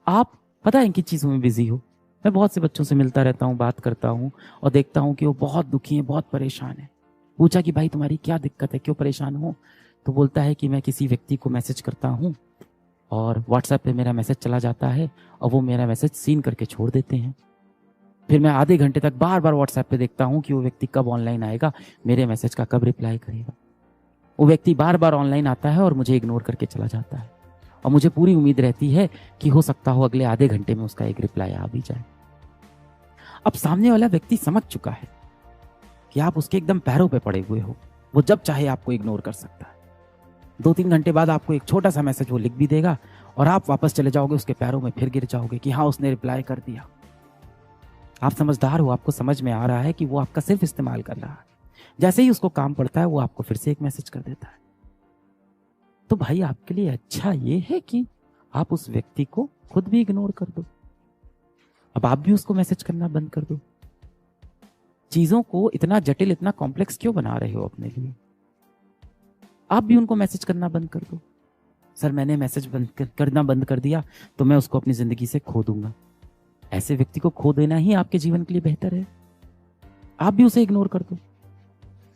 आप पता है किन चीज़ों में बिजी हो। मैं बहुत से बच्चों से मिलता रहता हूँ, बात करता हूँ और देखता हूँ कि वो बहुत दुखी हैं, बहुत परेशान हैं। पूछा कि भाई तुम्हारी क्या दिक्कत है, क्यों परेशान हो? तो बोलता है कि मैं किसी व्यक्ति को मैसेज करता हूँ और व्हाट्सएप पे मेरा मैसेज चला जाता है और वो मेरा मैसेज सीन करके छोड़ देते हैं। फिर मैं आधे घंटे तक बार बार व्हाट्सएप पे देखता हूँ कि वो व्यक्ति कब ऑनलाइन आएगा, मेरे मैसेज का कब रिप्लाई करेगा। वो व्यक्ति बार बार ऑनलाइन आता है और मुझे इग्नोर करके चला जाता है और मुझे पूरी उम्मीद रहती है कि हो सकता हो अगले आधे घंटे में उसका एक रिप्लाई आ भी जाए। अब सामने वाला व्यक्ति समझ चुका है कि आप उसके एकदम पैरों पे पड़े हुए हो। वो जब चाहे आपको इग्नोर कर सकता है। 2-3 घंटे बाद आपको एक छोटा सा मैसेज वो लिख भी देगा और आप वापस चले जाओगे, उसके पैरों में फिर गिर जाओगे कि हाँ उसने रिप्लाई कर दिया। आप समझदार हो, आपको समझ में आ रहा है कि वो आपका सिर्फ इस्तेमाल कर रहा है। जैसे ही उसको काम पड़ता है वो आपको फिर से एक मैसेज कर देता है। तो भाई आपके लिए अच्छा ये है कि आप उस व्यक्ति को खुद भी इग्नोर कर दो। अब आप भी उसको मैसेज करना बंद कर दो। चीजों को इतना जटिल, इतना कॉम्प्लेक्स क्यों बना रहे हो अपने लिए? आप भी उनको मैसेज करना बंद कर दो। सर मैंने मैसेज करना बंद कर दिया तो मैं उसको अपनी जिंदगी से खो दूंगा। ऐसे व्यक्ति को खो देना ही आपके जीवन के लिए बेहतर है। आप भी उसे इग्नोर कर दो।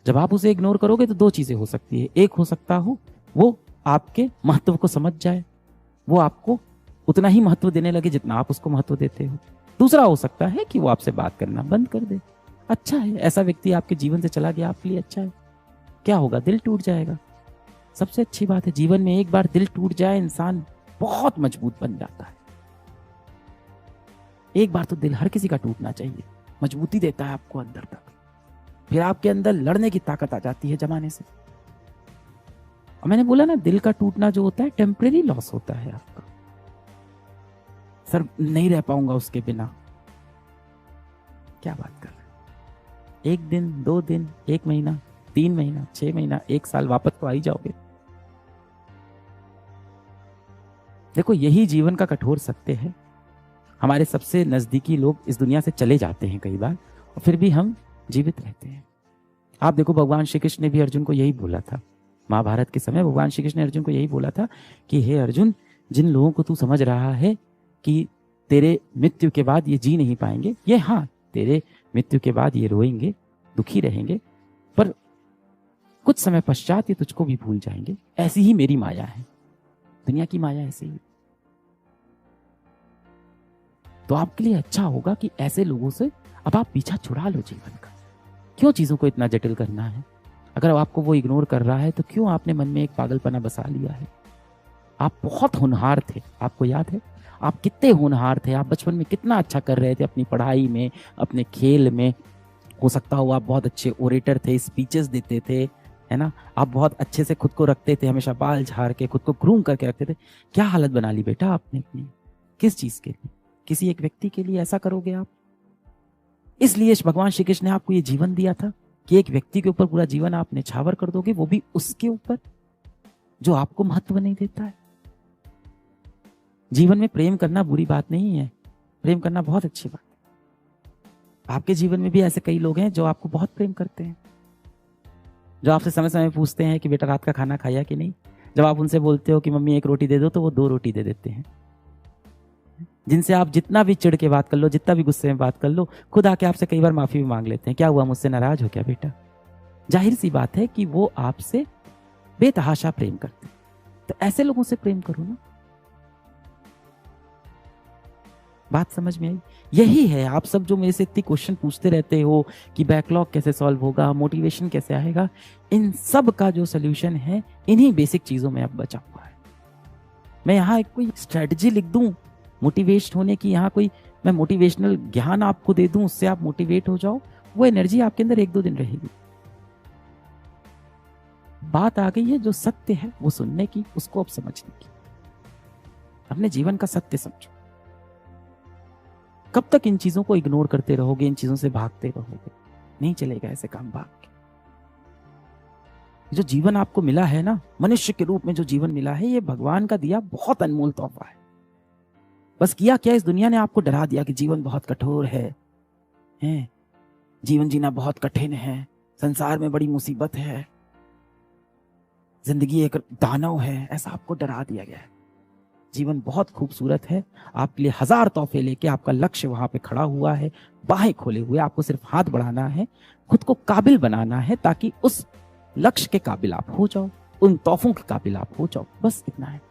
जब आप उसे इग्नोर करोगे तो दो चीजें हो सकती है। एक हो सकता हो वो आपके महत्व को समझ जाए, वो आपको उतना ही महत्व देने लगे जितना आप उसको महत्व देते हो। दूसरा हो सकता है कि वो आपसे बात करना बंद कर दे। अच्छा है, ऐसा व्यक्ति आपके जीवन से चला गया, आपके लिए अच्छा है। क्या होगा? दिल टूट जाएगा। सबसे अच्छी बात है, जीवन में एक बार दिल टूट जाए इंसान बहुत मजबूत बन जाता है। एक बार तो दिल हर किसी का टूटना चाहिए, मजबूती देता है आपको अंदर तक। फिर आपके अंदर लड़ने की ताकत आ जाती है जमाने से। और मैंने बोला ना, दिल का टूटना जो होता है टेम्परेरी लॉस होता है आपका। सर नहीं रह पाऊंगा उसके बिना। क्या बात कर रहे हैं? 1 दिन, 2 दिन, 1 महीना, 3 महीना, 6 महीना, 1 साल, वापस तो आ ही जाओगे। देखो यही जीवन का कठोर सत्य है। हमारे सबसे नजदीकी लोग इस दुनिया से चले जाते हैं कई बार और फिर भी हम जीवित रहते हैं। आप देखो भगवान श्री कृष्ण ने भी अर्जुन को यही बोला था। महाभारत के समय भगवान श्री कृष्ण ने अर्जुन को यही बोला था कि हे अर्जुन, जिन लोगों को तू समझ रहा है कि तेरे मृत्यु के बाद ये जी नहीं पाएंगे, ये हाँ तेरे मृत्यु के बाद ये रोएंगे, दुखी रहेंगे, पर कुछ समय पश्चात ये तुझको भी भूल जाएंगे। ऐसी ही मेरी माया है, दुनिया की माया ऐसी ही। तो आपके लिए अच्छा होगा कि ऐसे लोगों से अब आप पीछा छुड़ा लो जीवन का। क्यों चीजों को इतना जटिल करना है? अगर आपको वो इग्नोर कर रहा है तो क्यों आपने मन में एक पागलपना बसा लिया है? आप बहुत होनहार थे, आपको याद है आप कितने होनहार थे? आप बचपन में कितना अच्छा कर रहे थे अपनी पढ़ाई में, अपने खेल में। हो सकता हो आप बहुत अच्छे ओरेटर थे, स्पीचेस देते थे, है ना? आप बहुत अच्छे से खुद को रखते थे, हमेशा बाल झाड़ के खुद को ग्रूम करके रखते थे। क्या हालत बना ली बेटा आपने अपनी? किस चीज के लिए? किसी एक व्यक्ति के लिए ऐसा करोगे आप? इसलिए भगवान श्री कृष्ण ने आपको ये जीवन दिया था कि एक व्यक्ति के ऊपर पूरा जीवन आप निछावर कर दोगे, वो भी उसके ऊपर जो आपको महत्व नहीं देता है। जीवन में प्रेम करना बुरी बात नहीं है, प्रेम करना बहुत अच्छी बात है। आपके जीवन में भी ऐसे कई लोग हैं जो आपको बहुत प्रेम करते हैं, जो आपसे समय समय पूछते हैं कि बेटा रात का खाना खाया कि नहीं। जब आप उनसे बोलते हो कि मम्मी 1 रोटी दे दो तो वो 2 रोटी दे देते हैं। जिनसे आप जितना भी चिढ़ के बात कर लो, जितना भी गुस्से में बात कर लो, खुद आके आपसे कई बार माफी भी मांग लेते हैं। क्या हुआ, मुझसे नाराज हो क्या बेटा? जाहिर सी बात है कि वो आपसे बेतहाशा प्रेम करते हैं। तो ऐसे लोगों से प्रेम करो ना। बात समझ में आई? यही है, आप सब जो मेरे से इतनी क्वेश्चन पूछते रहते हो कि बैकलॉग कैसे सॉल्व होगा, मोटिवेशन कैसे आएगा, इन सब का जो सोल्यूशन है इन्हीं बेसिक चीजों में अब बचा हुआ है। मैं यहाँ एक कोई स्ट्रेटजी लिख दूं मोटिवेट होने की, यहाँ कोई मैं मोटिवेशनल ज्ञान आपको दे दूं, उससे आप मोटिवेट हो जाओ, वो एनर्जी आपके अंदर 1-2 दिन रहेगी। बात आ गई है जो सत्य है वो सुनने की, उसको अब समझने की। अपने जीवन का सत्य समझो। कब तक इन चीजों को इग्नोर करते रहोगे, इन चीजों से भागते रहोगे? नहीं चलेगा ऐसे काम भाग के। जो जीवन आपको मिला है ना, मनुष्य के रूप में जो जीवन मिला है, ये भगवान का दिया बहुत अनमोल तोहफा है। बस किया क्या, इस दुनिया ने आपको डरा दिया कि जीवन बहुत कठोर है, जीवन जीना बहुत कठिन है, संसार में बड़ी मुसीबत है, जिंदगी एक दानव है, ऐसा आपको डरा दिया गया है। जीवन बहुत खूबसूरत है, आपके लिए 1000 तोहफे लेके आपका लक्ष्य वहां पे खड़ा हुआ है, बाहें खोले हुए, आपको सिर्फ हाथ बढ़ाना है, खुद को काबिल बनाना है ताकि उस लक्ष्य के काबिल आप हो जाओ, उन तोहफों के काबिल आप हो जाओ, बस इतना है।